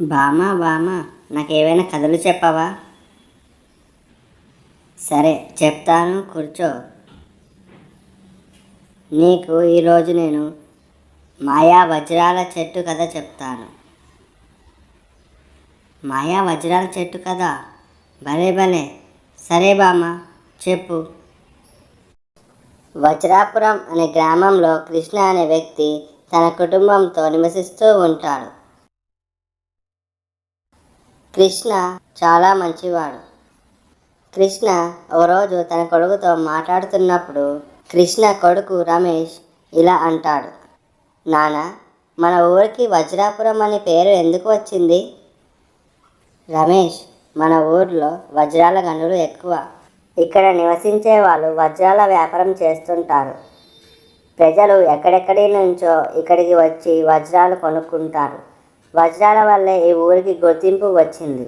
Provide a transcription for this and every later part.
బామా బామా, నాకేమైనా కథలు చెప్పవా? సరే చెప్తాను, కూర్చో. నీకు ఈరోజు నేను మాయా వజ్రాల చెట్టు కథ చెప్తాను. మాయా వజ్రాల చెట్టు కదా, భలే భలే. సరే బామా, చెప్పు. వజ్రాపురం అనే గ్రామంలో కృష్ణ అనే వ్యక్తి తన కుటుంబంతో నివసిస్తూ ఉంటాడు. కృష్ణ చాలా మంచివాడు. కృష్ణ ఒకరోజు తన కొడుకుతో మాట్లాడుతున్నప్పుడు కృష్ణ కొడుకు రమేష్ ఇలా అంటాడు, నాన్న, మన ఊరికి వజ్రాపురం అనే పేరు ఎందుకు వచ్చింది? రమేష్, మన ఊర్లో వజ్రాల గనులు ఎక్కువ. ఇక్కడ నివసించే వాళ్ళు వజ్రాల వ్యాపారం చేస్తుంటారు. ప్రజలు ఎక్కడెక్కడి నుంచో ఇక్కడికి వచ్చి వజ్రాలు కొనుక్కుంటారు. వజ్రాల వల్లే ఈ ఊరికి గుర్తింపు వచ్చింది.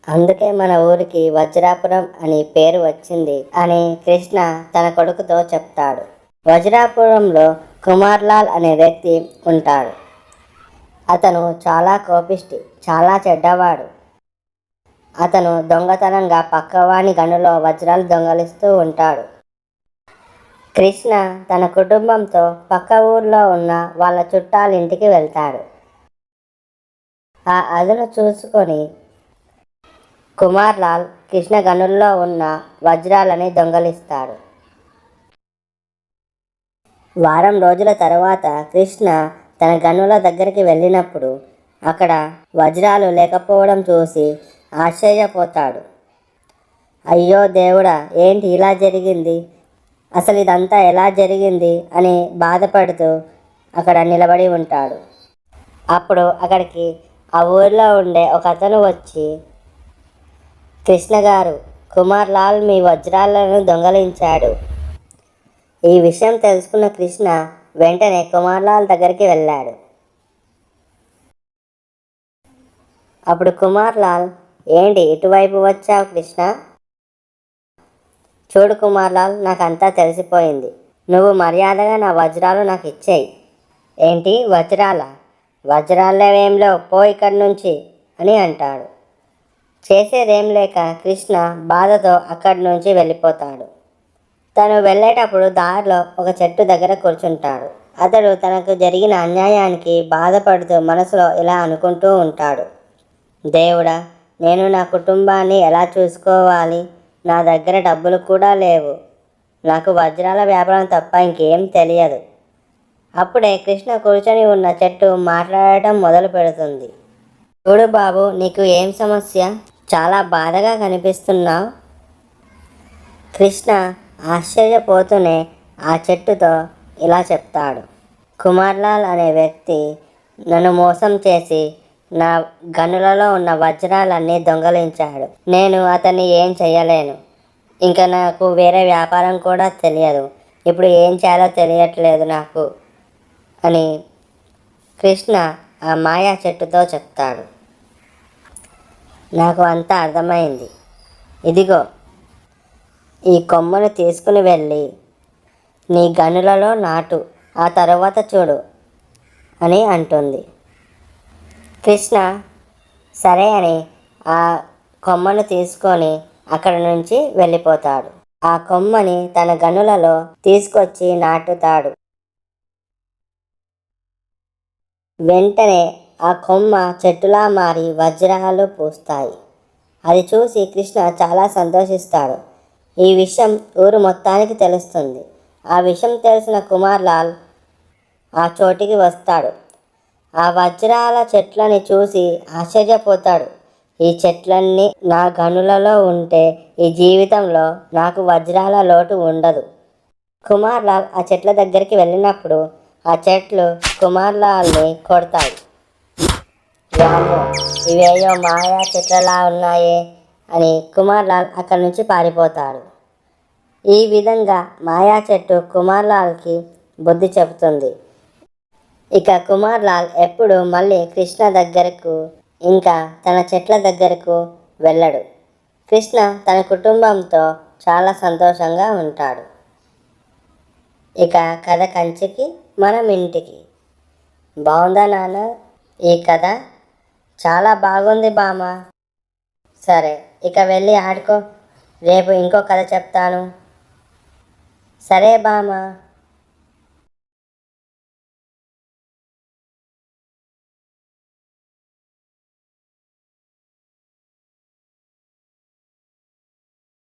అందుకే మన ఊరికి వజ్రాపురం అని పేరు వచ్చింది అని కృష్ణ తన కొడుకుతో చెప్తాడు. వజ్రాపురంలో కుమార్లాల్ అనే వ్యక్తి ఉంటాడు. అతను చాలా కోపిష్టి, చాలా చెడ్డవాడు. అతను దొంగతనంగా పక్కవాని గనులో వజ్రాలు దొంగలిస్తూ ఉంటాడు. కృష్ణ తన కుటుంబంతో పక్క ఊర్లో ఉన్న వాళ్ళ చుట్టాలింటికి వెళ్తాడు. ఆ అదును చూసుకొని కుమార్లాల్ కృష్ణ గనుల్లో ఉన్న వజ్రాలని దొంగలిస్తాడు. వారం రోజుల తర్వాత కృష్ణ తన గనుల దగ్గరికి వెళ్ళినప్పుడు అక్కడ వజ్రాలు లేకపోవడం చూసి ఆశ్చర్యపోతాడు. అయ్యో దేవుడా, ఏంటి ఇలా జరిగింది? అసలు ఇదంతా ఎలా జరిగింది అని బాధపడుతూ అక్కడ నిలబడి ఉంటాడు. అప్పుడు అక్కడికి ఆ ఊరిలో ఉండే ఒక అతను వచ్చి, కృష్ణ గారు, కుమార్లాల్ మీ వజ్రాలను దొంగలించాడు. ఈ విషయం తెలుసుకున్న కృష్ణ వెంటనే కుమార్లాల్ దగ్గరికి వెళ్ళాడు. అప్పుడు కుమార్లాల్, ఏంటి ఇటువైపు వచ్చావు కృష్ణ? చూడు కుమార్లాల్, నాకంతా తెలిసిపోయింది. నువ్వు మర్యాదగా నా వజ్రాలు నాకు ఇచ్చేయి. ఏంటి వజ్రాలా? వజ్రాలేవేం లేవు, పో ఇక్కడి నుంచి అని అంటాడు. చేసేదేం లేక కృష్ణ బాధతో అక్కడి నుంచి వెళ్ళిపోతాడు. తను వెళ్ళేటప్పుడు దారిలో ఒక చెట్టు దగ్గర కూర్చుంటాడు. అతడు తనకు జరిగిన అన్యాయానికి బాధపడుతూ మనసులో ఇలా అనుకుంటూ ఉంటాడు, దేవుడా, నేను నా కుటుంబాన్ని ఎలా చూసుకోవాలి? నా దగ్గర డబ్బులు కూడా లేవు. నాకు వజ్రాల వ్యాపారం తప్ప ఇంకేం తెలియదు. అప్పుడే కృష్ణ కూర్చొని ఉన్న చెట్టు మాట్లాడటం మొదలు పెడుతుంది. చూడు బాబు, నీకు ఏం సమస్య? చాలా బాధగా కనిపిస్తున్నావు. కృష్ణ ఆశ్చర్యపోతూనే ఆ చెట్టుతో ఇలా చెప్తాడు, కుమార్లాల్ అనే వ్యక్తి నన్ను మోసం చేసి నా గనులలో ఉన్న వజ్రాలన్నీ దొంగలించాడు. నేను అతన్ని ఏం చెయ్యలేను. ఇంకా నాకు వేరే వ్యాపారం కూడా తెలియదు. ఇప్పుడు ఏం చేయాలో తెలియట్లేదు నాకు అని కృష్ణ ఆ మాయా చెట్టుతో చెప్తాడు. నాకు అంతా అర్థమైంది. ఇదిగో, ఈ కొమ్మను తీసుకుని వెళ్ళి నీ గనులలో నాటు, ఆ తర్వాత చూడు అని అంటుంది. కృష్ణ సరే అని ఆ కొమ్మను తీసుకొని అక్కడి నుంచి వెళ్ళిపోతాడు. ఆ కొమ్మని తన గనులలో తీసుకొచ్చి నాటుతాడు. వెంటనే ఆ కొమ్మ చెట్టులా మారి వజ్రాలు పూస్తాయి. అది చూసి కృష్ణ చాలా సంతోషిస్తాడు. ఈ విషయం ఊరు మొత్తానికి తెలుస్తుంది. ఆ విషయం తెలిసిన కుమార్లాల్ ఆ చోటికి వస్తాడు. ఆ వజ్రాల చెట్లని చూసి ఆశ్చర్యపోతాడు. ఈ చెట్లన్నీ నా గనులలో ఉంటే ఈ జీవితంలో నాకు వజ్రాల లోటు ఉండదు. కుమార్లాల్ ఆ చెట్ల దగ్గరికి వెళ్ళినప్పుడు ఆ చెట్లు కుమార్లాల్ని కొడతాయి. వామ్మో, ఇవేయో మాయా చెట్లలా ఉన్నాయే అని కుమార్లాల్ అక్కడి నుంచి పారిపోతాడు. ఈ విధంగా మాయా చెట్టు కుమార్లాల్కి బుద్ధి చెబుతుంది. ఇక కుమార్లాల్ ఎప్పుడు మళ్ళీ కృష్ణ దగ్గరకు ఇంకా తన చెట్ల దగ్గరకు వెళ్ళడు. కృష్ణ తన కుటుంబంతో చాలా సంతోషంగా ఉంటాడు. ఇక కథ కంచికి మనం ఇంటికి. బాగుందా నాన్న ఈ కథ? చాలా బాగుంది బామ్మ. సరే, ఇక వెళ్ళి ఆడుకో. రేపు ఇంకో కథ చెప్తాను. సరే బామ్మ.